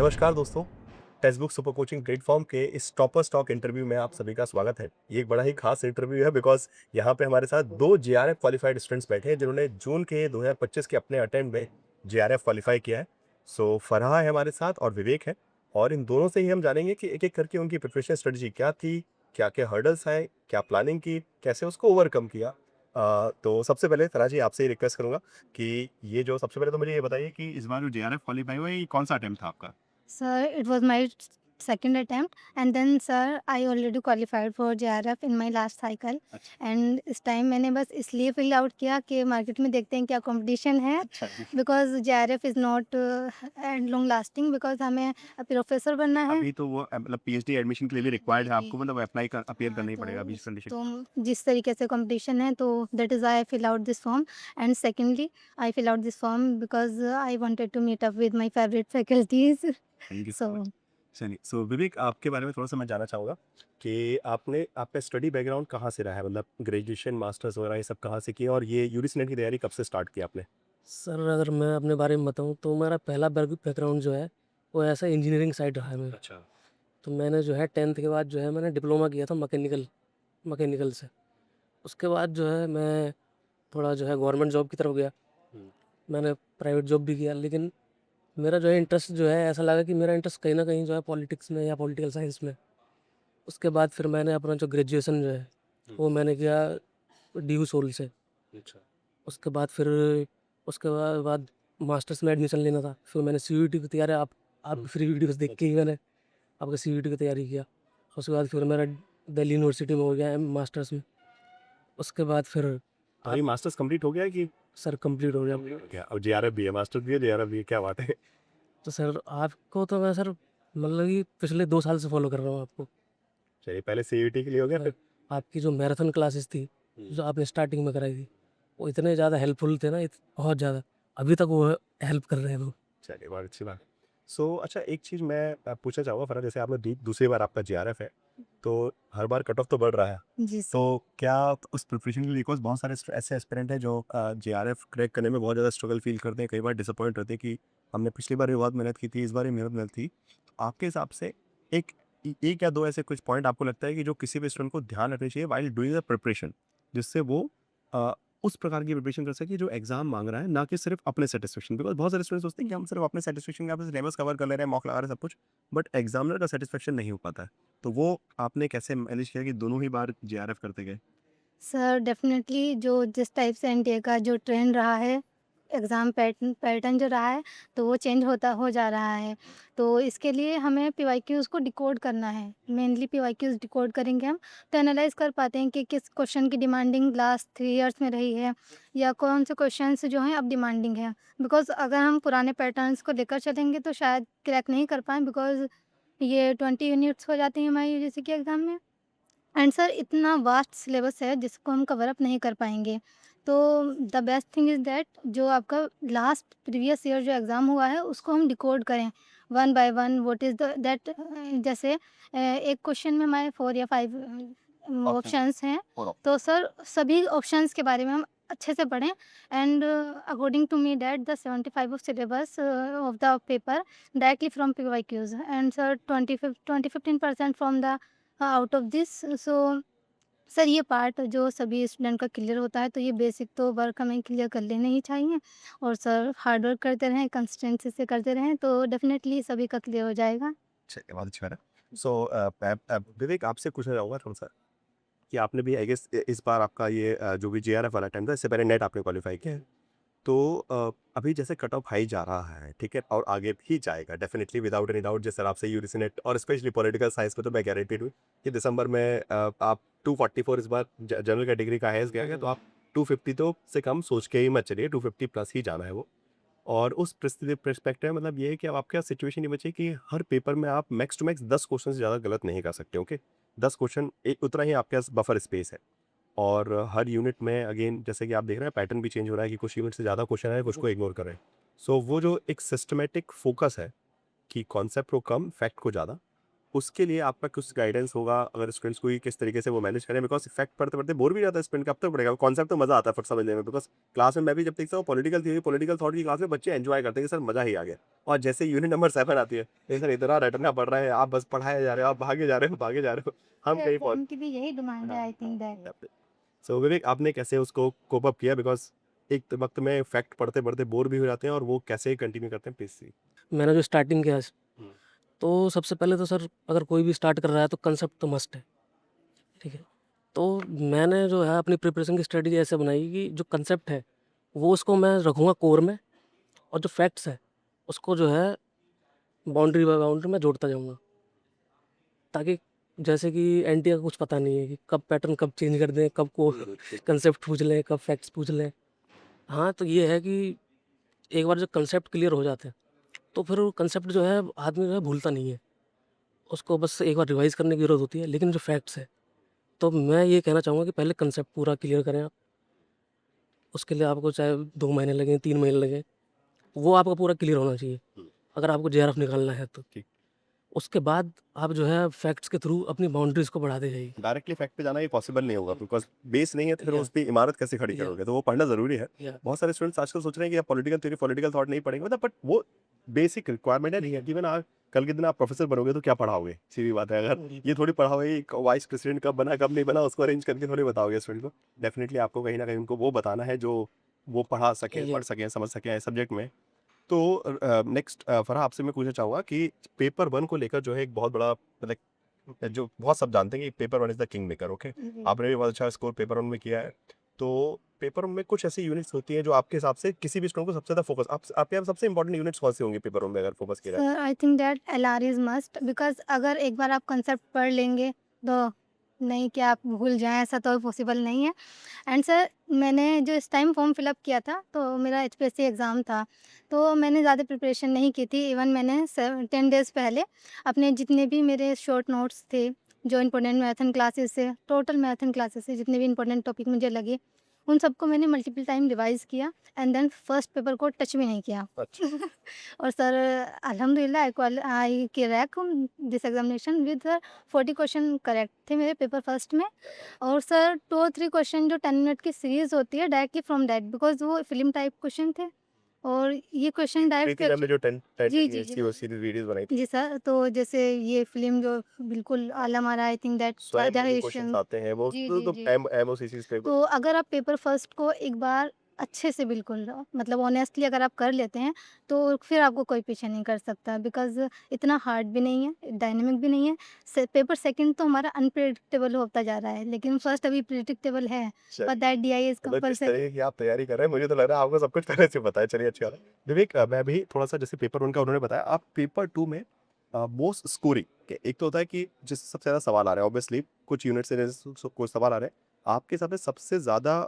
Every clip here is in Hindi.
नमस्कार दोस्तों, text book super coaching platform के इस टॉपर स्टॉक इंटरव्यू में आप सभी का स्वागत है। ये एक बड़ा ही खास इंटरव्यू है बिकॉज़ यहाँ पे हमारे साथ 2 जेआरएफ क्वालिफाइड स्टूडेंट्स बैठे हैं जिन्होंने जून के 2025 के अपने अटेम्प्ट में जेआरएफ क्वालिफाई किया है। सो फरहा है हमारे साथ और विवेक है और इन दोनों से ही हम जानेंगे कि एक-एक करके उनकी प्रिपरेशन स्ट्रेटजी क्या थी, क्या-क्या हर्डल्स आए, क्या प्लानिंग की, कैसे उसको ओवरकम किया। तो सबसे पहले फरहा जी आपसे ही रिक्वेस्ट करूँगा कि ये जो सबसे पहले तो मुझे ये बताइए कि इस बार जो जेआरएफ क्वालिफाई हुआ है, ये कौन-सा अटेम्प्ट था आपका? Sir, it was my second attempt, and then sir, I already qualified for JRF in my last cycle. अच्छा। And इस टाइम मैंने बस इसलिए फिल आउट किया कि मार्केट में देखते हैं क्या कंपटीशन है, अच्छा जी। Because JRF is not and long lasting, because हमें प्रोफेसर बनना है। अभी तो वो मतलब पीएचडी एडमिशन के लिए भी रिक्वायर्ड है जी। आपको मतलब अप्लाई कर अपीयर हाँ, करना ही पड़ेगा अभी इस कंडीशन तो जिस तरीके से कंपटीशन है, तो that is I fill out this form. And secondly I fill out this form because I wanted to meet up with my favourite faculties. Thank you so so much. चलिए सो विवेक आपके बारे में थोड़ा-सा मैं जानना चाहूँगा कि आपने आपका स्टडी बैकग्राउंड कहाँ से रहा है? मतलब ग्रेजुएशन, मास्टर्स वगैरह ये सब कहाँ से किए और ये यूजीसी नेट की तैयारी कब से स्टार्ट की आपने? सर, अगर मैं अपने बारे में बताऊँ तो मेरा पहला बैकग्राउंड जो है, वो ऐसा इंजीनियरिंग साइड रहा है मेरा। अच्छा। तो मैंने जो है 10th के बाद जो है मैंने डिप्लोमा किया था मैकेनिकल से। उसके बाद जो है मैं थोड़ा जो है गवर्नमेंट जॉब की तरफ गया। हुँ। मैंने प्राइवेट जॉब भी किया, लेकिन मेरा जो है इंटरेस्ट जो है ऐसा लगा कि मेरा इंटरेस्ट कहीं न कहीं जो है पॉलिटिक्स में या पॉलिटिकल साइंस में। उसके बाद फिर मैंने अपना जो ग्रेजुएशन जो है, हुँ। वो मैंने किया डीयू सोल से। अच्छा। उसके बाद फिर उसके बाद मास्टर्स में एडमिशन लेना था। फिर मैंने सीयूईटी की तैयारी आप हुँ। फ्री वीडियोज़ देख के अच्छा। ही मैंने आपका सीयूईटी की तैयारी किया। उसके बाद फिर मेरा दिल्ली यूनिवर्सिटी में हो गया मास्टर्स में। उसके बाद फिर तो आप अभी मास्टर्स कंप्लीट हो गया है कि सर कंप्लीट हो गया। कंप्लीट हो गया? अब जेआरएफ भी है, मास्टर्स भी है, जेआरएफ भी है, क्या बात है! तो सर आपको तो मैं सर मतलब कि पिछले 2 साल से फ़ॉलो कर रहा हूँ आपको। चलिए पहले सीयूईटी के लिए हो गया अ, फिर आपकी जो मैराथन क्लासेस थी, हुँ। जो आपने स्टार्टिंग में कराई थी, वो इतने ज़्यादा हेल्पफुल थे ना बहुत ज़्यादा। अभी तक वो हेल्प कर रहे हैं वो। चलिए बहुत अच्छी बात। सो अच्छा एक चीज़ मैं पूछना चाहूँगा फ़रहान जैसे आपने दूसरी बार आपका जेआरएफ है, तो हर बार कट ऑफ तो बढ़ रहा है। जी सर। तो क्या उस प्रिपरेशन के लिए बिकॉज़ बहुत सारे ऐसे एस्पिरेंट हैं जो जेआरएफ क्रैक करने में बहुत ज़्यादा स्ट्रगल फ़ील करते हैं, कई बार डिसअपॉइंट होते हैं कि हमने पिछली बार भी बहुत मेहनत की थी, इस बार भी मेहनत थी। तो आपके हिसाब से एक 1 या 2 ऐसे कुछ पॉइंट आपको लगता है कि जो किसी भी स्टूडेंट को ध्यान रखनी चाहिए व्हाइल डूइंग द प्रिपरेशन जिससे वो अ, उस प्रकार की प्रिपरेशन कर सके जो एग्जाम मांग रहा है ना कि सिर्फ अपने सेटिस्फेक्शन बिकॉज़ बहुत सारे स्टूडेंट्स सोचते हैं कि हम सिर्फ अपने सेटिस्फेक्शन के सिलेबस कवर कर ले रहे हैं, मॉक लगा रहे हैं सब कुछ, बट एग्जामिनर का सेटिस्फेक्शन नहीं हो पाता है। तो वो आपने कैसे मैनेज किया कि दोनों ही बार जेआरएफ करते गए? सर डेफ़िनेटली जो जिस टाइप से एनडीए का जो ट्रेंड रहा है, एग्ज़ाम पैटर्न जो रहा है, तो वो चेंज होता हो जा रहा है। तो इसके लिए हमें पीवाईक्यूज़ को डिकोड करना है। मेनली पीवाईक्यूज़ डिकोड करेंगे हम, तो एनालाइज़ कर पाते हैं कि किस क्वेश्चन की डिमांडिंग लास्ट 3 इयर्स में रही है या कौन से क्वेश्चंस जो हैं अब डिमांडिंग हैं। बिकॉज़ अगर हम पुराने पैटर्न्स को लेकर चलेंगे तो शायद क्रैक नहीं कर पाएँ, बिकॉज़ ये 20 यूनिट्स हो जाती हैं हमारी यूजीसी के एग्ज़ाम में। एंड सर इतना वास्ट सिलेबस है जिसको हम कवर अप नहीं कर पाएँगे। तो the best thing is that जो आपका लास्ट प्रीवियस ईयर जो एग्ज़ाम हुआ है उसको हम डिकोड करें one by one what is the that जैसे एक क्वेश्चन में हमारे 4 या 5 ऑप्शन ऑप्शंस हैं। फॉर तो सर सभी ऑप्शंस के बारे में हम अच्छे से पढ़ें। And according to me that the 75 of syllabus of the paper directly from PYQs and sir 20-15% from the out of this. So sir ये पार्ट जो सभी स्टूडेंट का क्लियर होता है, तो ये बेसिक तो वर्क हमें क्लियर कर लेने ही चाहिए। और सर हार्ड वर्क करते रहें, कंसिस्टेंसी से करते रहें, तो डेफ़िनेटली सभी का क्लियर हो जाएगा। चलिए बहुत अच्छी बात है। सो विवेक आपसे पूछना चाहूँगा थोड़ा-सा कि आपने भी आई गेस इस बार आपका ये जो भी जेआरएफ वाला टाइम था इससे पहले नेट आपने क्वालीफाई किया है। तो अभी जैसे कट ऑफ हाई जा रहा है, ठीक है? और आगे भी जाएगा डेफिनिटली विदाउट एनी डाउट जिस हिसाब से यूजीसी नेट और स्पेशली पॉलिटिकल साइंस में तो मैं गारंटीड हूँ कि दिसंबर में आप 244 इस बार जनरल कैटेगरी का हाईएस्ट गया है तो आप 250 तो से कम सोच के ही मत चलिए, 250 प्लस ही जाना है वो। और उस परिस्थिति पर्सपेक्टिव में मतलब ये है कि अब आपके पास सिचुएशन ये बची है कि हर पेपर में आप मैक्स टू मैक्स 10 क्वेश्चन से ज़्यादा गलत नहीं कर सकते, ओके? 10 क्वेश्चन एक उतना ही आपके पास बफर स्पेस है। और हर यूनिट में अगेन जैसे कि आप देख रहे हैं पैटर्न भी चेंज हो रहा है कि कुछ यूनिट से ज़्यादा क्वेश्चन है, कुछ को इग्नोर कर रहे हैं। सो वो जो एक सिस्टमैटिक फोकस है कि कॉन्सेप्ट को कम, फैक्ट को ज़्यादा, उसके लिए आपका कुछ गाइडेंस होगा अगर स्टूडेंट्स को कि किस तरीके से वो मैनेज करें बिकॉज़ फैक्ट पढ़ते-पढ़ते बोर भी हो जाता है स्टूडेंट कब तक पढ़ेगा? कॉन्सेप्ट तो मज़ा आता है फट समझने में बिकॉज़ क्लास में मैं भी जब देखता हूँ पॉलिटिकल थॉट की क्लास में बच्चे एन्जॉय करते हैं कि सर मज़ा ही आ गया। और जैसे यूनिट नंबर 7 आती है, "नहीं सर इतना रटना पड़ रहा है, आप बस पढ़ाए जा रहे हो, आप भागे जा रहे हो, भागे जा रहे हो, हम कहीं पहुँच।" उनकी भी यही डिमांड है, हाँ, आई थिंक दैट। सो विवेक आपने कैसे उसको कोप अप किया? बिकॉज़ एक वक़्त में फैक्ट पढ़ते-पढ़ते बोर भी हो जाते हैं और वो कैसे कंटिन्यू करते हैं प्लीज़ सी? मैंने जो स्टार्टिंग किया हुँ। तो सबसे पहले तो सर अगर कोई भी स्टार्ट कर रहा है तो कंसेप्ट तो मस्ट है, ठीक है? तो मैंने जो है अपनी प्रिपरेशन की स्ट्रेटजी ऐसे बनाई कि जो कंसेप्ट है, वो उसको मैं रखूँगा कोर में और जो फैक्ट्स है, उसको जो है बाउंड्री बाय बाउंड्री मैं जोड़ता जाऊँगा। ताकि जैसे कि एनटीए का कुछ पता नहीं है कि कब पैटर्न कब चेंज कर दें, कब को कंसेप्ट पूछ लें, कब फैक्ट्स पूछ लें। हाँ, तो ये है कि एक बार जब कंसेप्ट क्लियर हो जाते हैं, तो फिर वो कंसेप्ट जो है आदमी जो है भूलता नहीं है। उसको बस एक बार रिवाइज़ करने की ज़रूरत होती है। लेकिन जो फैक्ट्स है, तो मैं ये कहना चाहूँगा कि पहले कंसेप्ट पूरा क्लियर करें आप। उसके लिए आपको चाहे 2 महीने लगें, 3 महीने लगें, वो आपका पूरा क्लियर होना चाहिए, हुँ। अगर आपको जेआरएफ निकालना है तो। ठीक। उसके बाद आप जो है फैक्ट्स के थ्रू अपनी बाउंड्रीज़ को बढ़ाते जाइए। डायरेक्टली फैक्ट पे जाना ये पॉसिबल नहीं होगा बिकॉज़ बेस नहीं है तो फिर या उस पे इमारत कैसे खड़ी या करोगे? तो वो पढ़ना ज़रूरी है। या बहुत सारे स्टूडेंट्स आजकल सोच रहे हैं कि आप पॉलिटिकल थ्योरी, पॉलिटिकल थॉट नहीं पढ़ेंगे मतलब बट वो बेसिक रिक्वायरमेंट है नहीं है। इवन आप कल के दिन आप प्रोफेसर बनोगे तो क्या पढ़ाओगे? सीधी बात है अगर ये थोड़ी पढ़ाओगे कि वाइस प्रेसिडेंट कब बना, कब नहीं बना उसको अरेंज करके थोड़ी बताओगे स्टूडेंट को। डेफिनिटली आपको कहीं न कहीं उनको वो बताना है जो वो पढ़ा सकें, या पढ़ सकें, समझ सकें सब्जेक्ट में। तो नेक्स्ट फरहा आपसे मैं पूछना चाहूँगा कि पेपर 1 को लेकर जो है एक बहुत बड़ा मतलब जो बहुत सब जानते हैं कि paper 1 is the king maker okay? जी। आपने भी बहुत अच्छा स्कोर पेपर 1 में किया है। तो पेपर 1 में कुछ ऐसी यूनिट्स होती हैं जो आपके हिसाब से किसी भी स्टूडेंट को सबसे ज़्यादा फोकस आपके यहाँ सबसे इंपॉर्टेंट यूनिट्स कौन-सी होंगी पेपर 1 में अगर फोकस किया जाए? Sir I think that LR is must because अगर एक बार आप कंसेप्ट पढ़ लेंगे तो नहीं कि आप भूल जाएँ ऐसा तो पॉसिबल नहीं है। एंड सर मैंने जो इस टाइम फॉर्म फिल अप किया था तो मेरा एचपीएससी एग्ज़ाम था। तो मैंने ज़्यादा प्रिपरेशन नहीं की थी। इवन मैंने 10 डेज़ पहले अपने जितने भी मेरे शॉर्ट नोट्स थे, जो इम्पोर्टेंट मैथन क्लासेस से टोटल मैथन क्लासेस से जितने भी इम्पोर्टेंट टॉपिक मुझे लगे, उन सबको मैंने मल्टीपल टाइम रिवाइज़ किया एंड देन फर्स्ट पेपर को टच भी नहीं किया। अच्छा। और सर अल्हम्दुलिल्लाह I crack this examination with 40 question correct थे मेरे पेपर फर्स्ट में। और सर 2 और 3 क्वेश्चन जो 10 मिनट की सीरीज़ होती है डायरेक्टली फ्रॉम दैट बिकॉज़ वो फ़िल्म टाइप क्वेश्चन थे और ये क्वेश्चन डायरेक्ट प्रीति मैम ने जो 10 जी, जी, इयर्स जी। की वो सीरीज़ वीडियोज़ बनाई थी, जी सर, तो जैसे ये फ़िल्म जो बिल्कुल Alam Ara I think that स्वयं में जो क्वेश्चंस जनरेशन आते हैं वो जी, तो जी, जी। एमओसीसीज़ पे तो अगर आप पेपर फर्स्ट को एक बार अच्छे से बिल्कुल मतलब ऑनेस्टली अगर आप कर लेते हैं, तो फिर आपको कोई पीछे नहीं कर सकता बिकॉज़ इतना हार्ड भी नहीं है, डायनामिक भी नहीं है। पेपर सेकंड तो हमारा अनप्रेडिक्टेबल होता जा रहा है, लेकिन फर्स्ट अभी प्रेडिक्टेबल है। बट चलिए। दैट डीआई इज़ मतलब जिस कंपल्सरी। तरीके की आप तैयारी कर रहे हैं मुझे तो लग रहा है आपको सब कुछ पहले से पता है। चलिए अच्छी बात है। विवेक मैं भी थोड़ा-सा जैसे पेपर 1 का उन्होंने बताया, आप पेपर 2 में मोस्ट स्कोरिंग के एक तो होता है कि जिससे सबसे ज़्यादा सवाल आ रहे हैं ऑब्वियसली कुछ यूनिट से जैसे कुछ सवाल आ रहे हैं। आपके हिसाब से सबसे ज़्यादा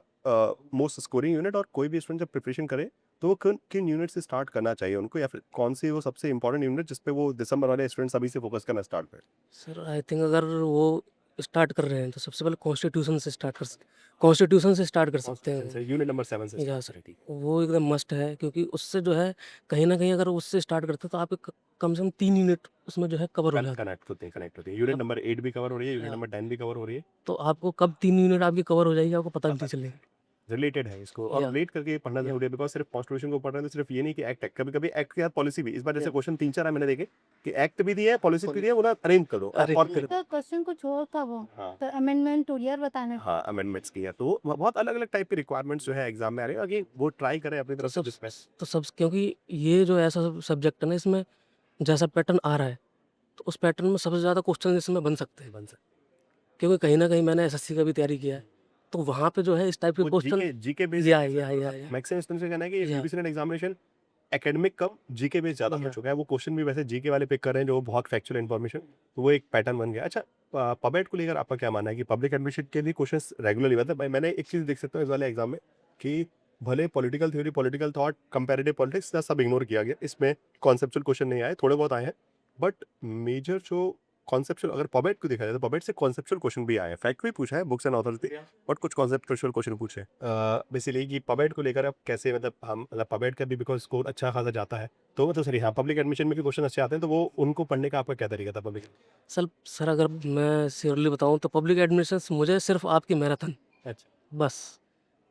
मोस्ट स्कोरिंग यूनिट और कोई भी स्टूडेंट जब प्रिपरेशन करे तो वो किन यूनिट से स्टार्ट करना चाहिए उनको या फिर कौन-सी वो सबसे इंपॉर्टेंट यूनिट जिस पे वो दिसंबर वाले स्टूडेंट्स अभी से फोकस करना स्टार्ट करें? सर आई थिंक अगर वो स्टार्ट कर रहे हैं तो सबसे पहले कॉन्स्टिट्यूशन से स्टार्ट कर सकते कॉन्स्टिट्यूशन से हैं। यूनिट नंबर 7 से या स्टार्ट सर करें, ठीक। वो एकदम मस्ट है क्योंकि उससे जो है कहीं न कहीं अगर उससे स्टार्ट करते हैं तो आपके कम से कम 3 यूनिट उसमें जो है कवर हो जाते हैं। कनेक्ट होते हैं। यूनिट अब नंबर 8 भी कवर हो रही है, यूनिट या नंबर 10 भी कवर हो रही है। तो आपको कब 3 यूनिट आपकी कवर हो जाएगी आपको पता भी पता नहीं नहीं चलेगा। रिलेटेड है इसको और या रिलेट करके पढ़ना या ज़रूरी है बिकॉज़ सिर्फ कॉन्स्टिट्यूशन को पढ़ रहे हैं तो सिर्फ ये नहीं कि एक्ट है, कभी-कभी एक्ट के साथ पॉलिसी भी। इस बार जैसे या क्वेश्चन 3-4 आए मैंने देखे कि एक्ट भी दिया है, पॉलिसी भी पॉलि दिया है, बोला अरेंज करो अरे! और फिर तो क्वेश्चन कुछ और था वो, हाँ, तो अमेंडमेंट टू ईयर बताने हाँ, अमेंडमेंट्स की है। तो बहुत अलग-अलग टाइप की रिक्वायरमेंट्स जो है एग्ज़ाम में आ रही है। अगेन वो ट्राई करें अपनी तो तरफ से जिसमें सब क्योंकि ये जो ऐसा सब्जेक्ट है ना इसमें जैसा पैटर्न आ रहा है, तो उस पैटर्न में सबसे ज़्यादा क्वेश्चन इसमें बन सकते हैं। बन सकता क्योंकि कहीं न कहीं मैंने एसएससी का भी तैयारी किया है, तो वहाँ पे जो है इस टाइप के वो क्वेश्चन जीके बेस्ड या मैक्सिमम स्टूडेंट्स का कहना है कि या यूजीसी नेट एग्जामिनेशन एकेडमिक कम जीके बेस्ड ज़्यादा हो या चुका है। वो क्वेश्चन भी वैसे जीके वाले पिक कर रहे हैं जो बहुत फैक्चुअल इन्फॉर्मेशन, तो वो एक पैटर्न बन गया। अच्छा पबेट को लेकर आपका क्या मानना है कि पब्लिक एडमिशन के लिए क्वेश्चंस रेगुलरली मतलब मैंने एक चीज़ देख सकता हूँ इस वाले एग्जाम में कि भले political theory, political thought, comparative politics सब इग्नोर किया गया। इसमें कॉन्सेप्चुअल क्वेश्चन नहीं आए, थोड़े बहुत आए हैं। बट मेजर जो कॉन्सेप्चुअल अगर पबेट को देखा जाए तो पबेट से कॉन्सेप्चुअल क्वेश्चन भी आए हैं। फैक्ट भी पूछा है बुक्स एंड ऑथर्स भी बट कुछ कॉन्सेप्चुअल क्वेश्चन पूछे हैं। बेसिकली कि पबेट को लेकर आप कैसे मतलब हम मतलब पबेट का भी बिकॉज़ स्कोर अच्छा खासा जाता है। तो मतलब सॉरी हाँ, पब्लिक एडमिशन में भी क्वेश्चन अच्छे आते हैं तो वो उनको पढ़ने का आपका क्या तरीका था पब्लिक? सर अगर मैं सियरली बताऊँ तो पब्लिक एडमिनिस्ट्रेशंस मुझे सिर्फ़ आपकी मैराथन अच्छा। बस।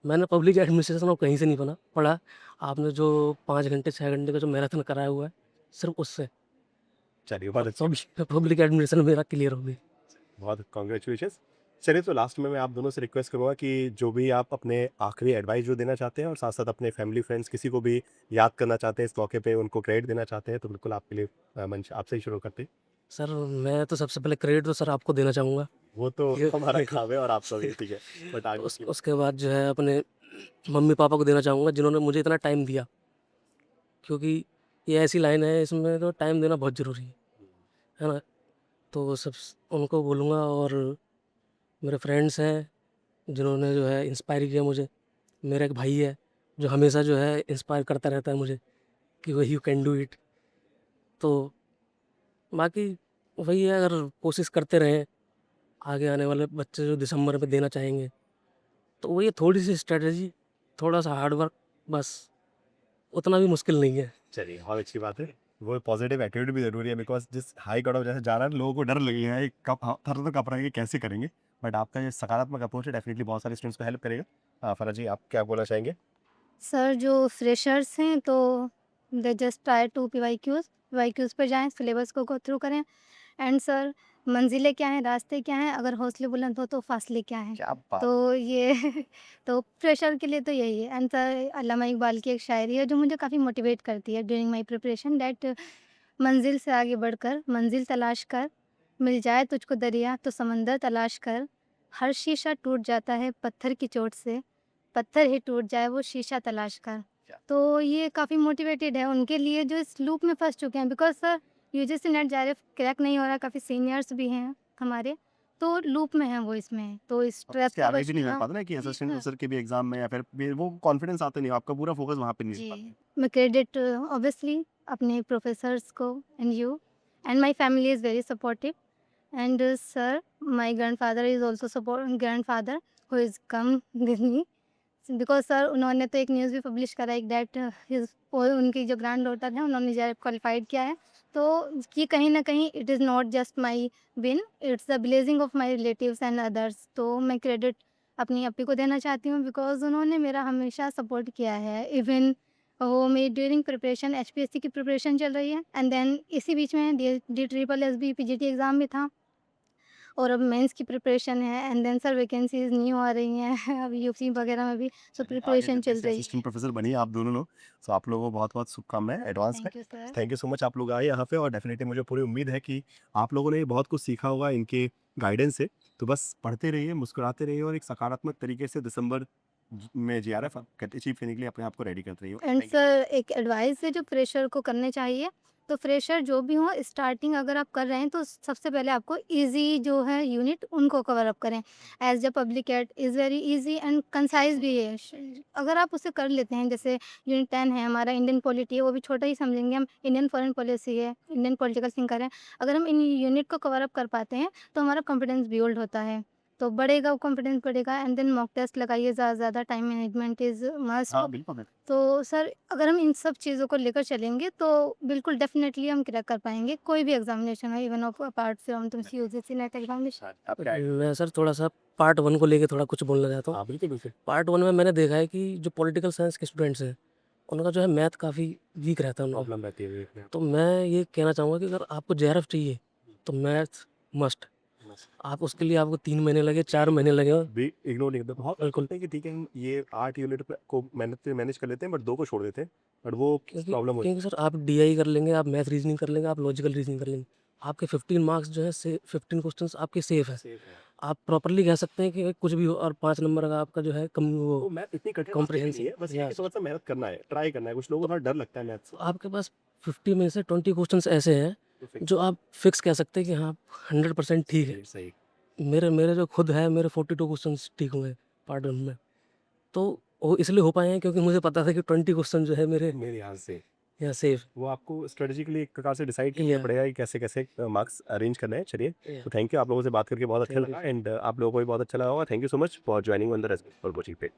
मैंने पब्लिक एडमिनिस्ट्रेशन और कहीं से नहीं पढ़ा। आपने जो 5 घंटे 6 घंटे का जो मैराथन कराया हुआ है, सिर्फ उससे चलिए बहुत अच्छा, पब्लिक एडमिनिस्ट्रेशन मेरा क्लियर हो गई। बहुत कॉन्ग्रेचुलेशंस। चलिए तो लास्ट में मैं आप दोनों से रिक्वेस्ट करूँगा कि जो भी आप अपने आखिरी एडवाइस जो देना चाहते हैं और साथ-साथ अपने फैमिली फ्रेंड्स किसी को भी याद करना चाहते हैं इस मौके पे, उनको क्रेडिट देना चाहते हैं, तो बिल्कुल आपके लिए मंच आपसे ही शुरू करते हैं। सर मैं तो सबसे पहले क्रेडिट तो सर आपको देना चाहूँगा। वो तो ये हमारा काम है और आपका भी, ठीक है। बट तो आगे उसके बाद जो है अपने मम्मी-पापा को देना चाहूँगा जिन्होंने मुझे इतना टाइम दिया, क्योंकि ये ऐसी लाइन है इसमें तो टाइम देना बहुत ज़रूरी है ना? तो वो सब उनको बोलूँगा और मेरे फ्रेंड्स हैं जिन्होंने जो है इंस्पायर किया मुझे। मेरा एक भाई है जो हमेशा जो है इंस्पायर करता रहता है मुझे कि वही यू कैन डू इट। तो बाकी वही है, अगर कोशिश करते रहें, आगे आने वाले बच्चे जो दिसंबर में देना चाहेंगे, तो वही थोड़ी-सी स्ट्रैटेजी, थोड़ा-सा हार्ड वर्क, बस उतना भी मुश्किल नहीं है। चलिए बहुत अच्छी बात है। वो पॉजिटिव एटीट्यूड भी ज़रूरी है बिकॉज़ जिस हाई कट ऑफ जैसे जा रहा है लोगों को डर लगेगा ये कब थर तो कब रहेंगे कैसे करेंगे। बट आपका ये सकारात्मक अप्रोच है डेफिनिटली बहुत सारे स्टूडेंट्स को हेल्प करेगा। फराज जी आप क्या बोलना चाहेंगे? सर जो फ्रेशर्स हैं तो they just try to PYQs पे जाएँ, सिलेबस को गो थ्रू करें एंड सर मंज़िलें क्या हैं, रास्ते क्या हैं, अगर हौसले बुलंद हो तो फासले क्या हैं। क्या बात! तो ये तो फ्रेशर के लिए तो यही है एंड सर अल्लामा इकबाल की एक शायरी है जो मुझे काफ़ी मोटिवेट करती है ड्यूरिंग माय प्रिपरेशन दैट मंज़िल से आगे बढ़कर मंज़िल तलाश कर, मिल जाए तुझको दरिया तो समंदर तलाश कर, हर शीशा टूट जाता है पत्थर की चोट से, पत्थर ही टूट जाए वो शीशा तलाश कर। क्या तो ये काफ़ी मोटिवेटेड है उनके लिए जो इस लूप में फँस चुके हैं because sir UGC net JRF crack नहीं हो रहा, काफ़ी सीनियर्स भी हैं हमारे, तो लूप में हैं वो इसमें। तो इस ट्रैप उसके से आगे भी नहीं कर बचना पाते ना कि जी असिस्टेंट हाँ। प्रोफेसर के भी एग्ज़ाम में या फिर भी वो कॉन्फिडेंस आता नहीं, आपका पूरा फोकस वहाँ पे नहीं रह पाता। जी, मैं क्रेडिट ऑब्वियसली अपने प्रोफ़ेसर्स को and you and my family is very supportive and sir my grandfather is also grandfather who is come with me because sir उन्होंने तो एक न्यूज़ भी पब्लिश करा है दैट हिज़ वो उनकी जो ग्रैंड डॉटर है उन्होंने जेआरएफ क्वालिफ़ाइड किया है। तो ये कहीं न कहीं it is not just my win, it's the blessing of my relatives and others. तो मैं क्रेडिट अपनी अप्पी को देना चाहती हूँ बिकॉज़ उन्होंने मेरा हमेशा सपोर्ट किया है। इवन वो मेरी ड्यूरिंग प्रिपरेशन एचपीएससी की प्रिपरेशन चल रही है एंड देन इसी बीच में D triple SB PGT exam भी था। और अब मेंस की प्रिपरेशन है and then sir vacancies new आ रही हैं अब यूपी वगैरह में भी सो चलिए आगे प्रिपरेशन जल्दी चल से रही है। असिस्टेंट प्रोफेसर बनिए आप दोनों लोग। सो आप लोगों को बहुत-बहुत शुभकामनाएँ एडवांस में। Thank you sir. Thank you so much आप लोग आए यहाँ पे और डेफिनिटली मुझे पूरी उम्मीद है कि आप लोगों ने बहुत कुछ सीखा होगा इनके गाइडेंस से। तो बस पढ़ते रहिए, मुस्कुराते रहिए और एक सकारात्मक तरीके से दिसंबर में जेआरएफ अचीव करने के लिए अपने आप को रेडी करते रहिए। And thank you. सर एक एडवाइस है जो फ्रेशर को करने चाहिए, तो फ्रेशर जो भी हो स्टार्टिंग अगर आप कर रहे हैं तो सबसे पहले आपको ईज़ी जो है यूनिट उनको कवर अप करें। As the public ad is very easy and concise भी है। अगर आप उसे कर लेते हैं जैसे यूनिट 10 है हमारा इंडियन पॉलिटी है वो भी छोटा ही समझेंगे हम, इंडियन फॉरेन पॉलिसी है, इंडियन पॉलिटिकल थिंकर है। अगर हम इन यूनिट को कवर अप कर पाते हैं तो हमारा कॉन्फिडेंस बिल्ड होता है। तो बढ़ेगा कॉन्फिडेंस बढ़ेगा एंड देन मॉक टेस्ट लगाइए ज़्यादा से ज़्यादा, टाइम मैनेजमेंट इज़ मस्ट। हाँ, बिल्कुल। तो सर अगर हम इन सब चीज़ों को लेकर चलेंगे तो बिल्कुल डेफ़िनेटली हम क्रैक कर पाएँगे, कोई भी एग्ज़ामिनेशन हो इवन ऑफ अपार्ट फ्रॉम तुम यूजीसी नेट एग्ज़ामिनेशन। हाँ, आपका आइडिया। मैं सर थोड़ा-सा पार्ट 1 को लेके थोड़ा कुछ बोलना चाहता हूँ। हाँ, बिल्कुल, बिल्कुल। पार्ट 1 में मैंने देखा है कि जो पॉलिटिकल साइंस के स्टूडेंट्स हैं, उनका जो है मैथ काफ़ी वीक रहता है उनका। प्रॉब्लम रहती है इसमें। तो मैं ये कहना चाहूँगा कि अगर आपको जेआरएफ चाहिए, तो मैथ मस्ट। आप उसके लिए आपको 3 महीने लगे, 4 महीने लगे हो भी इग्नोर नहीं करते। बहुत बिल्कुल। बोलते हैं कि ठीक है हम ये 8 यूनिट पे को मैनेज कर लेते हैं बट 2 को छोड़ देते हैं। बट वो क्योंकि प्रॉब्लम होती क्योंकि सर आप डीआई कर लेंगे, आप मैथ रीज़निंग कर लेंगे, आप लॉजिकल रीज़निंग कर लेंगे। आपके 15 मार्क्स जो है से 15 क्वेश्चंस आपके सेफ है। है। सेफ है। आप प्रॉपर्ली कह सकते हैं कि कुछ भी हो और 5 नंबर का आपका जो है कम वो वो मैथ इतनी कठिन होती भी नहीं कॉम्प्रिहेंसिव है। बस ये है कि यस। थोड़ा-सा मेहनत करना है, ट्राई करना है। कुछ लोगों को थोड़ा डर लगता है मैथ से। तो आपके पास 50 में से 20 क्वेश्चंस ऐसे हैं, तो फिक्स जो आप फिक्स कह सकते हैं कि हाँ, 100% ठीक है। सही, सही। मेरे मेरे जो खुद है, मेरे 42 क्वेश्चंस ठीक हुए हैं पार्ट 1 में। तो वो इसलिए हो पाए हैं क्योंकि मुझे पता था कि 20 क्वेश्चन जो है मेरे मेरे यहाँ से यहाँ सेफ वो आपको स्ट्रेटेजिकली एक प्रकार से डिसाइड करना या पड़ेगा कि कैसे-कैसे मार्क्स अरेंज करने हैं। चलिए, या तो थैंक यू आप लोगों से बात करके बहुत अच्छा थैंक यू। लगा एंड आप लोगों को भी बहुत अच्छा लगा होगा। Thank you so much for joining on the rest for coaching पे।